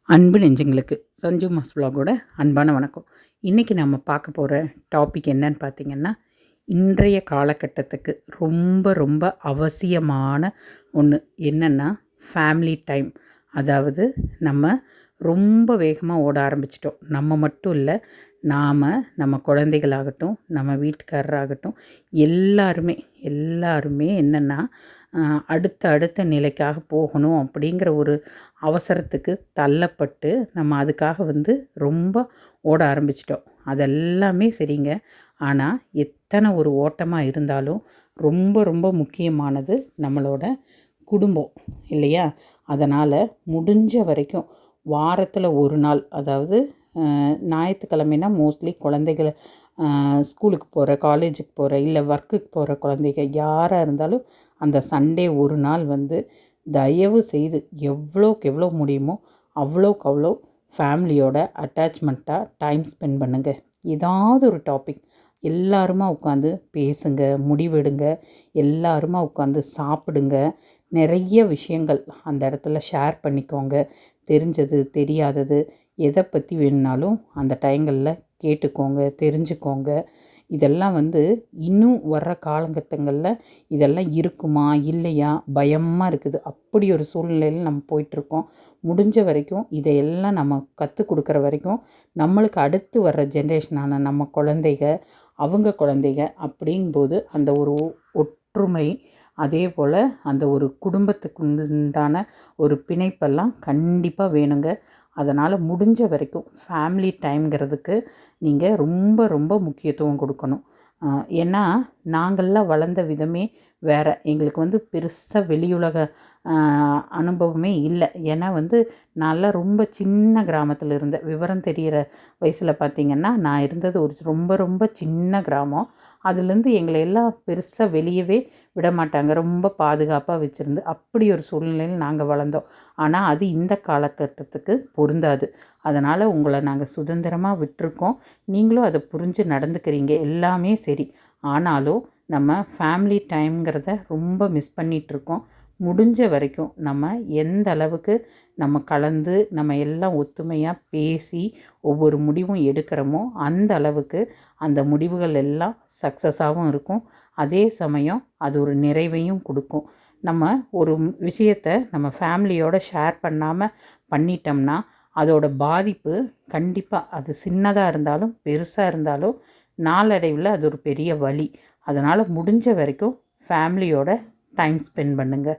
அன்பு நெஞ்சங்களுக்கு சஞ்சு மாஸ் vlog-ஓட அன்பான வணக்கம். இன்றைக்கி நம்ம பார்க்க போகிற டாபிக் என்னன்னு பார்த்திங்கன்னா, இன்றைய காலகட்டத்துக்கு ரொம்ப ரொம்ப அவசியமான ஒன்று என்னென்னா ஃபேமிலி டைம். அதாவது நம்ம ரொம்ப வேகமாக ஓட ஆரம்பிச்சிட்டோம். நம்ம மட்டும் இல்லை, நம்ம குழந்தைகளாகட்டும், நம்ம வீட்டுக்காரராகட்டும், எல்லாருமே என்னென்னா அடுத்த நிலைக்காக போகணும் அப்படிங்கிற ஒரு அவசரத்துக்கு தள்ளப்பட்டு நம்ம அதுக்காக ரொம்ப ஓட ஆரம்பிச்சிட்டோம். அதெல்லாமே சரிங்க. ஆனால் எத்தனை ஒரு ஓட்டமாக இருந்தாலும் ரொம்ப ரொம்ப முக்கியமானது நம்மளோட குடும்பம் இல்லையா? அதனால் முடிஞ்ச வரைக்கும் வாரத்தில் ஒரு நாள், அதாவது ஞாயிற்றுக்கிழமைனா மோஸ்ட்லி குழந்தைகளை ஸ்கூலுக்கு போகிற, காலேஜுக்கு போகிற, இல்லை ஒர்க்குக்கு போகிற குழந்தைங்க யாராக இருந்தாலும் அந்த சண்டே ஒரு நாள் தயவு செய்து எவ்வளோக்கு எவ்வளோ முடியுமோ அவ்வளோக்கு அவ்வளோ ஃபேமிலியோட அட்டாச்மெண்ட்டாக டைம் ஸ்பெண்ட் பண்ணுங்கள். ஏதாவது ஒரு டாபிக் எல்லாருமா உட்காந்து பேசுங்க, முடிவெடுங்க, எல்லாருமா உட்காந்து சாப்பிடுங்க. நிறைய விஷயங்கள் அந்த இடத்துல ஷேர் பண்ணிக்கோங்க. தெரிஞ்சது தெரியாதது எதை பற்றி வேணுனாலும் அந்த டைங்களில் கேட்டுக்கோங்க, தெரிஞ்சுக்கோங்க. இதெல்லாம் இன்னும் வர்ற காலகட்டங்களில் இதெல்லாம் இருக்குமா இல்லையா பயமாக இருக்குது. அப்படி ஒரு சூழ்நிலையில் நம்ம போயிட்டுருக்கோம். முடிஞ்ச வரைக்கும் இதையெல்லாம் நம்ம கற்றுக் கொடுக்குற வரைக்கும் நம்மளுக்கு அடுத்து வர்ற ஜென்ரேஷனான நம்ம அவங்க குழந்தைங்க அப்படிங்கும்போது அந்த ஒரு ஒற்றுமை, அதே போல் அந்த ஒரு குடும்பத்துக்கு உண்டான ஒரு பிணைப்பெல்லாம் கண்டிப்பாக வேணுங்க. அதனால் முடிஞ்ச வரைக்கும் ஃபேமிலி டைம்ங்கிறதுக்கு நீங்கள் ரொம்ப ரொம்ப முக்கியத்துவம் கொடுக்கணும். ஏன்னா நாங்கள்லாம் வளர்ந்த விதமே வேறு. எங்களுக்கு பெருசாக வெளியுலக அனுபவமே இல்லை. ஏன்னா நான்லாம் ரொம்ப சின்ன கிராமத்தில் இருந்தேன். விவரம் தெரிகிற வயசில் பார்த்திங்கன்னா நான் இருந்தது ஒரு ரொம்ப ரொம்ப சின்ன கிராமம். அதுலேருந்து எங்களை எல்லாம் பெருசாக வெளியவே விட மாட்டாங்க. ரொம்ப பாதுகாப்பாக வச்சுருந்து அப்படி ஒரு சூழ்நிலையில் நாங்கள் வளர்ந்தோம். ஆனால் அது இந்த காலகட்டத்துக்கு பொருந்தாது. அதனால் உங்களை நாங்கள் சுதந்திரமாக விட்டுருக்கோம். நீங்களும் அதை புரிஞ்சு நடந்துக்கிறீங்க, எல்லாமே சரி. ஆனாலும் நம்ம ஃபேமிலி டைம்ங்கிறத ரொம்ப மிஸ் பண்ணிகிட்ருக்கோம். முடிஞ்ச வரைக்கும் நம்ம எந்த அளவுக்கு நம்ம கலந்து நம்ம எல்லாம் ஒத்துமையாக பேசி ஒவ்வொரு முடிவும் எடுக்கிறோமோ அந்த அளவுக்கு அந்த முடிவுகள் எல்லாம் சக்ஸஸாகவும் இருக்கும். அதே சமயம் அது ஒரு நிறைவையும் கொடுக்கும். நம்ம ஒரு விஷயத்தை நம்ம ஃபேமிலியோடு ஷேர் பண்ணாமல் பண்ணிட்டோம்னா அதோட பாதிப்பு கண்டிப்பாக, அது சின்னதாக இருந்தாலும் பெருசாக இருந்தாலும் நாளடைவில் அது ஒரு பெரிய வலி. அதனால் முடிஞ்ச வரைக்கும் ஃபேமிலியோட டைம் ஸ்பெண்ட் பண்ணுங்கள்.